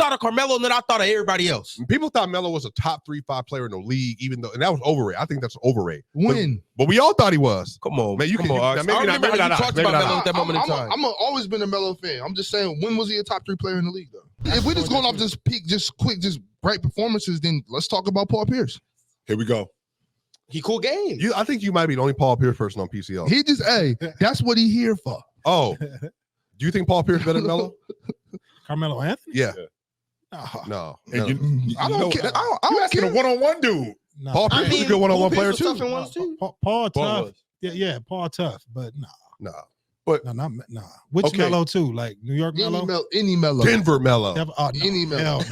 thought of Carmelo, and then I thought of everybody else. People thought Melo was a top 3-5 player in the league, even though, and that was overrated. I think that's overrated. When? But we all thought he was. Come on, man. Maybe not. You talked about Melo at that moment in time. I'm always been a Melo fan. I'm just saying, when was he a top 3 player in the league, though? If we're just going off just peak, just quick, just bright performances, then let's talk about Paul Pierce. Here we go. He cool game. I think you might be the only Paul Pierce person on PCL. He just, that's what he here for. Oh, do you think Paul Pierce better than Melo? Carmelo Anthony? Yeah. No. I don't care. I You don't asking care. a one-on-one dude. No. Paul Pierce is a good one-on-one player too. Paul tough. Yeah, Paul tough, but No. Nah. Which Melo too? Like New York Melo? Any Melo. Denver Melo. Any Melo.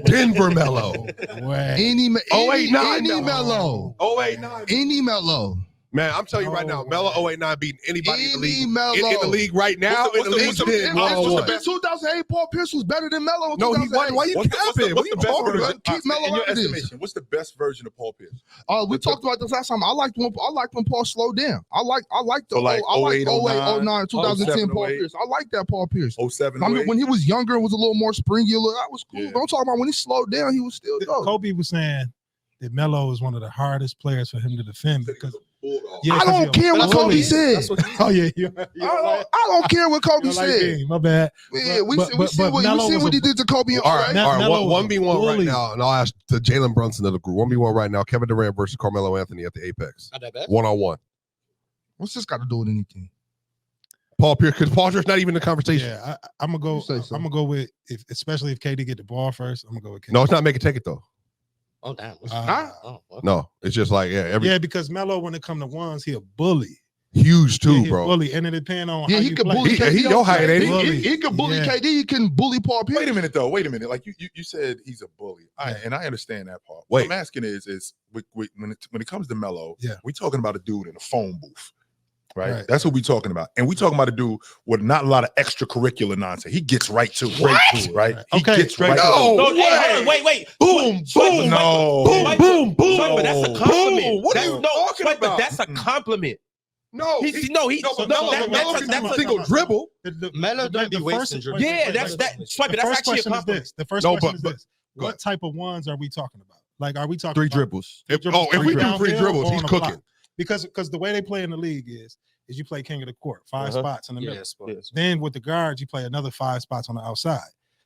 Denver Melo. Any Melo. Melo. 089. Any Melo. Man, I'm telling you right now, Melo 089 beating anybody in the league. Melo. In the league right now. In 2008, Paul Pierce was better than Melo. No, he wasn't. Why you capping? What are you talking about? Keep Melo in your out of this. estimation, what's the best version of Paul Pierce? We talked about this last time. I liked when Paul slowed down. I like the 08, 09, 2010 Paul Pierce. I like that Paul Pierce. 07, I mean, when he was younger and was a little more springy, that was cool. Don't talk about when he slowed down, he was still dope. Kobe was saying that Melo is one of the hardest players for him to defend because I don't care what Kobe said. Oh yeah, I don't care what Kobe said. My bad. Yeah, we see what he did to Kobe. All right. 1v1 right now, and I'll ask the Jalen Brunson of the group. 1v1 right now. Kevin Durant versus Carmelo Anthony at the Apex. 1-on-1. What's this got to do with anything? Paul Pierce, because Paul Pierce not even in the conversation. Yeah, I'm gonna go with especially if KD get the ball first. I'm gonna go with KD. No, it's not make it take it though. Oh damn! Okay. No, it's just like because Melo, when it come to ones, he a bully. Huge too, bro. Bully, and it depends on how he you can play. bully. He your height, ain't he? He can bully KD. He can bully Paul Pierce. Wait a minute though. Wait a minute. Like you said, he's a bully, and I understand that part. Wait. What I'm asking is when it comes to Melo, yeah, we talking about a dude in a phone booth. Right? That's what we talking about. And we talking about a dude with not a lot of extracurricular nonsense. He gets right to it. Right? He gets right to it. Wait. Boom. No. Boom. But that's a compliment. What are you talking about? But that's a compliment. No. That's a single dribble. Melo don't be wasting dribbles. Yeah, that's actually a compliment. The first question is this. What type of ones are we talking about? Like, are we talking 3 dribbles? If we do 3 dribbles, he's cooking. Because the way they play in the league is you play king of the court, 5 spots in the middle. Yes. Then with the guards, you play another 5 spots on the outside.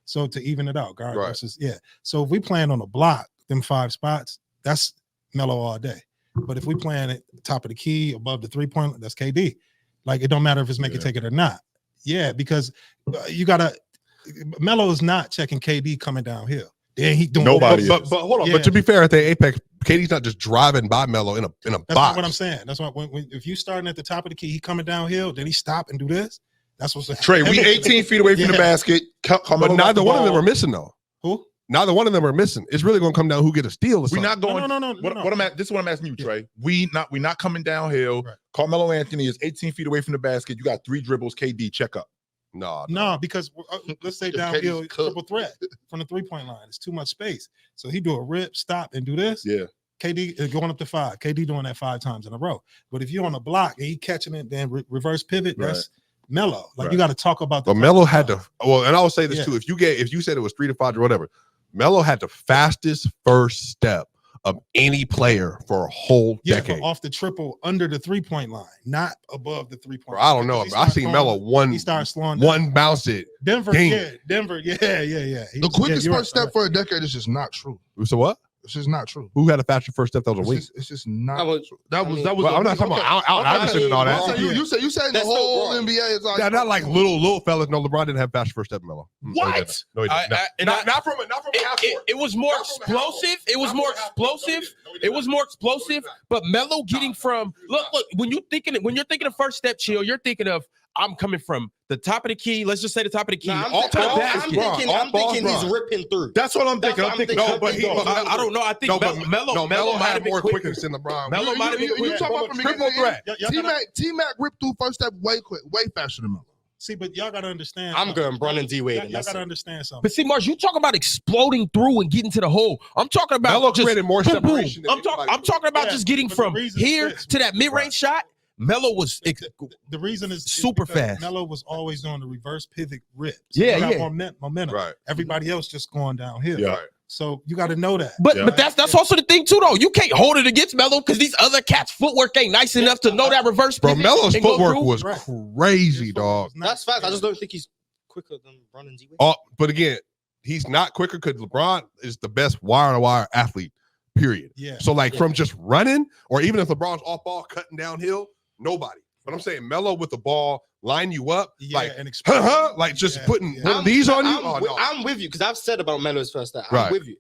So to even it out, guard versus So if we playing on a block, them 5 spots, that's Melo all day. But if we playing at top of the key, above the 3-point, that's KD. Like, it don't matter if it's make it take it or not. Yeah, because you gotta. Melo is not checking KD coming downhill. Then he doing nobody. But hold on. Yeah. But to be fair, at the Apex, KD's not just driving by Melo in a That's box. That's what I'm saying. That's why if you starting at the top of the key, he coming downhill, then he stop and do this. That's what's Trey. We 18 feet away from the basket. But neither one of them are missing though. Who? Neither one of them are missing. It's really going to come down who get a steal. We're not going. No. This is what I'm asking you, Trey. We're not coming downhill. Right. Carmelo Anthony is 18 feet away from the basket. You got 3 dribbles. KD, check up. No, because let's say downhill triple threat from the 3-point line. It's too much space. So he do a rip, stop, and do this. Yeah. KD is going up to 5. KD doing that 5 times in a row. But if you're on a block and he catching it, then reverse pivot, that's Melo. Like you got to talk about the. But Melo had to. Well, and I will say this too. If you said it was 3 to 5 or whatever, Melo had the fastest first step of any player for a whole decade. Off the triple under the 3-point line, not above the 3-point line. I don't know. I seen Melo he started slowing down. Bounce it. Denver. Yeah. The quickest first step for a decade is just not true. So what? It's just not true. Who had a faster first step that was a week? It's just not. That was. Well, I'm not talking about Al Iverson and all that. You said the whole NBA is like not like little fellas. No, LeBron didn't have faster first step, Melo. What? No, he didn't. Not from half court. It was more explosive. It was more explosive. But Melo getting from look when you're thinking of first step, chill. You're thinking of I'm coming from the top of the key. Let's just say the top of the key. I'm thinking he's ripping through. That's what I'm thinking. I don't know. I think Melo might have been more quickness than LeBron. Melo might have been You talking about from triple threat? T-Mac ripped through first step way faster than Melo. See, but y'all gotta understand. I'm going Bronny D Wade. Y'all gotta understand something. But see, Mars, you talking about exploding through and getting to the hole. I'm talking about Melo created more separation. I'm talking about just getting from here to that mid-range shot. Melo was the reason is super because fast. Melo was always doing the reverse pivot rips. Yeah, He got yeah. momentum. Right. Everybody else just going downhill. Yeah. Right. So you got to know that. But Yeah. but that's also the thing too, though. You can't hold it against Melo because these other cats' footwork ain't nice enough to know that reverse Bro, pivot Melo's and go footwork through. was Right. crazy, His footwork dog. was nice. That's facts. I just don't think he's quicker than Bron and D-Wade. Oh, but again, he's not quicker because LeBron is the best wire-to-wire athlete, period. Yeah. So, like, from just running, or even if LeBron's off ball, cutting downhill, nobody. But I'm saying Melo with the ball, line you up, like, and like just Yeah, putting yeah. one of these on you. I'm, Oh, with, no. I'm with you because I've said about Melo's first step. Right. I'm with you.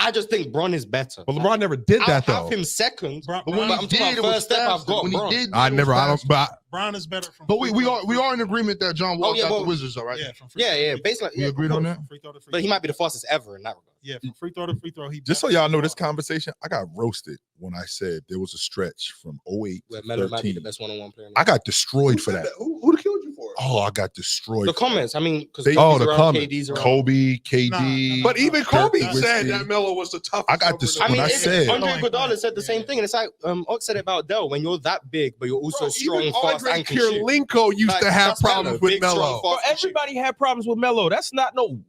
I just think Bron is better. But LeBron never did that, I'll though. have him second. Bron- But Bron- when I'm talking it about was first step, I've faster. got When he Bron. did, I it was never, I don't, faster. but Bron is better from. But we free are throw. in agreement that John Wall yeah, got but- the Wizards, all right? Yeah, from free Yeah, throw. yeah. Basically, We yeah, agreed on that. From free throw to free But he throw. might be the fastest ever in that regard. Yeah, from free throw to free throw. He Just so better. y'all know this conversation, I got roasted when I said there was a stretch from 08 Where to Melo might be the 13. best one-on-one player. I got destroyed for that. Who killed you for it? Oh, I got destroyed. The for that. comments, I mean, because They- Oh, the comments. KD's around. Kobe, KD. Nah. But even Kobe Dirk said Nowitzki. that Melo was the toughest. I got this- I mean, when I it's- said- Andre Melo ain't Iguodala playing. said the same Yeah. thing, and it's like Ox said it about Dell. When you're that big, but you're also strong, even fast, Andre and can shoot. Kirilenko used Like, to have that's Melo, problems with big, strong, Melo. Bro, fast, and shoot. everybody had problems with Melo. That's not news.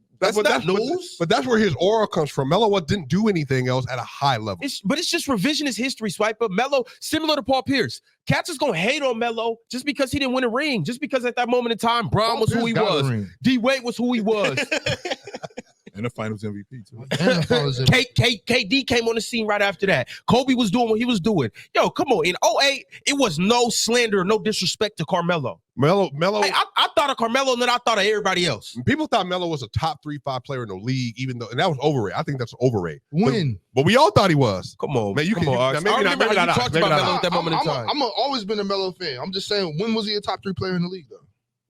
But that's where his aura comes from. Melo didn't do anything else at a high level. It's just revisionist history, Swiper. Melo, similar to Paul Pierce. Cats is gonna hate on Melo just because he didn't win a ring, just because at that moment in time, Bron was who he was. D-Wade was who he was. And the finals MVP too. KD came on the scene right after that. Kobe was doing what he was doing. Yo, come on. In 08, it was no slander, no disrespect to Carmelo. Melo. Hey, I thought of Carmelo and then I thought of everybody else. People thought Melo was a top 3-5 player in the league, even though, and that was overrated. I think that's overrated. When? But we all thought he was. Come on, Man, you come can- on. you- Ox. maybe I not- remember maybe how you not, talked maybe about not. Melo at that moment in time. I'm always been a Melo fan. I'm just saying, when was he a top 3 player in the league, though?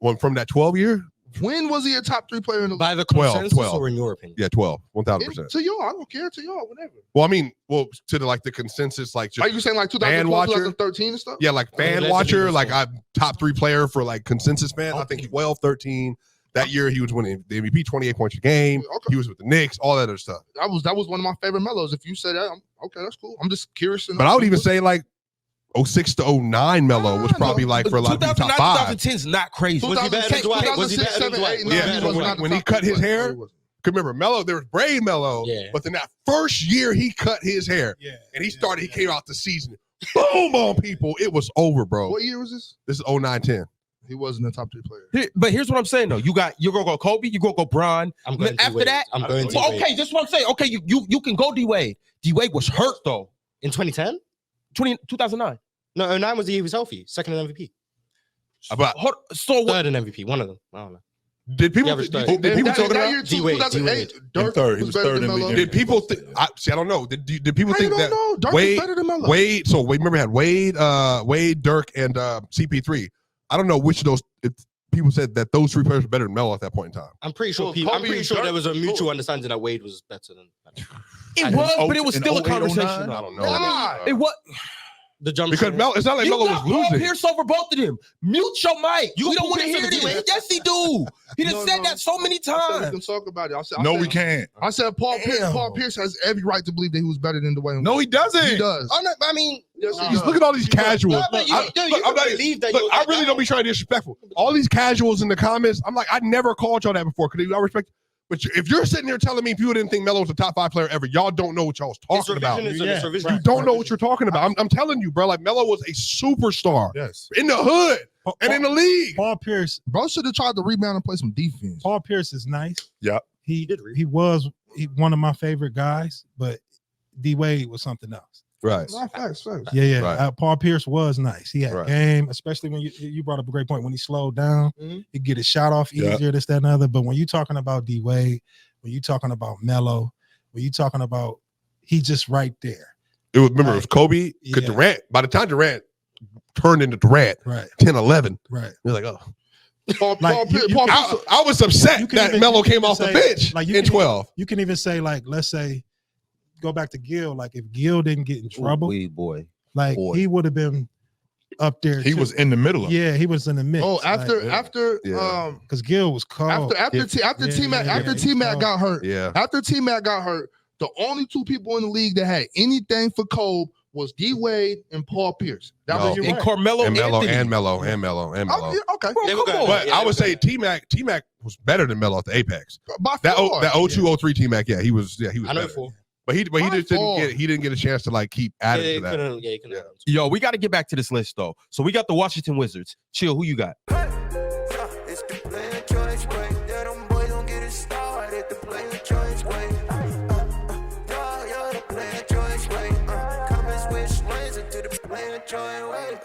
One from that 12 year? When was he a top 3 player in the league? By the 12, consensus 12. or in your opinion? Yeah, 12. 1,000%. To y'all, I don't care. To y'all, whatever. Well, I mean, to the consensus, like Are just you saying like fan 2012, watcher? 2013 and stuff? yeah, like fan Allegedly watcher, was like so. I'm top 3 player for like consensus fan. I think 12, 13. That year he was winning the MVP, 28 points a game. Okay. He was with the Knicks, all that other stuff. That was one of my favorite Melos. If you say that, okay, that's cool. I'm just curious to know. But I would even say like 06 to 09 Melo was Ah, probably no. like for a lot of people 2009, top 5. 2010 is not crazy. Was he better than 2006, Dwight? Was he 2006, better than 7, 8, Dwight? 9, Yeah, he so was not the when he top cut 3 his player. hair, No, he wasn't. Cause remember Melo, there was braid Melo, Yeah. but then that first year he cut his hair Yeah. and he came out the season, boom on people. It was over, bro. What year was this? This is 09-10. He wasn't a top 3 player. But here's what I'm saying though. You're gonna go Kobe, you're gonna go Bron. I'm going After D-Wade. that, I'm going Well, D-Wade. okay, that's what I'm saying. Okay, you can go D-Wade. D-Wade was hurt though. In 2010? 2009. No, 09 was the year he was healthy. Second in MVP. But So what? Third in MVP. One of them. I don't know. did people Yeah, but did, start- did people That- talking that about year, D-Wade, 2008, In Dirk third. He was was better third than in Melo. league. did people think I don't know. Did people How you think don't that know? Dirk Wade- is better than Melo. Wade, remember had Wade, Dirk, and CP3. I don't know which of those if people said that those 3 players were better than Melo at that point in time. I'm pretty sure. Well, I'm Kobe pretty and sure Dirk- there was a mutual Kobe. understanding that Wade was better than It And was, in but it was in still a 08, 09? conversation. I don't know. Why? It was the jump Because shot. Melo, it's not like you Melo got was Paul losing. Pierce over both of them. Mute your mic. You We got don't want to Paul hear Pierce over this. D-Wade. Yes, he do. He done No, said no. that so many I said we times. can talk about it. No, we can't. I said Paul Damn. Pierce has every right to believe that he was better than Dwayne. No, he doesn't. he does. Oh no, I mean, Yes, he Just does. look at all these casuals. no, but you, I- you look, I'm not- believe that. Look, you're I like really that. don't be trying to be disrespectful. All these casuals in the comments, I'm like, I never called y'all that before because I respect. But if you're sitting here telling me people didn't think Melo was a top 5 player ever, y'all don't know what y'all was It's talking about. revisionism, Yeah, it's revisionism. right. You don't know what you're talking about. I'm telling you, bro. Like Melo was a superstar Yes. in the hood and in the league. Paul Pierce. Bro should have tried to rebound and play some defense. Paul Pierce is nice. Yep. He was one of my favorite guys, but D-Wade was something else. Right. Nah, facts. Yeah. Right. Paul Pierce was nice. He had Right. game, especially when you brought up a great point. When he slowed down, Mhm. he get his shot off Yeah. easier, this, that, and the other. But when you're talking about D-Wade, when you're talking about Melo, when you're talking about he just right there. It was remember it was Kobe, Yeah. Durant. By the time Durant turned into Durant, Right. 10-11, Right. you're like, oh. Paul you- Pierce. I was upset You can that even- Melo you can came off the say- bench like, you in can- 12. You can even say, like, let's say, go back to Gil. Like, if Gil didn't get in trouble, boy. like boy. he would have been up there. He too. was in the middle of it. Yeah, he was in the mix. Oh, after Yeah. because Gil was cold. after T-Mac yeah. T-Mac got hurt. Yeah. After T-Mac got hurt, the only 2 people in the league that had anything for Kobe was D Wade and Paul Pierce. That No. was your And right. Carmelo And Melo, Anthony. and Melo, and Melo, and Melo. Oh, yeah, okay. Bro, come on. But I would say T-Mac was better than Melo at the Apex. By That far. 02-03 T-Mac, he was I know better. it for. But he By just far. didn't get a chance to like keep adding to that. He couldn't. Yo, we got to get back to this list though. So we got the Washington Wizards. Chill, who you got? It's the player choice way. Yeah, them boys don't get it started. The player choice way. Yeah, the player choice way. Come and switch lanes into the player choice way.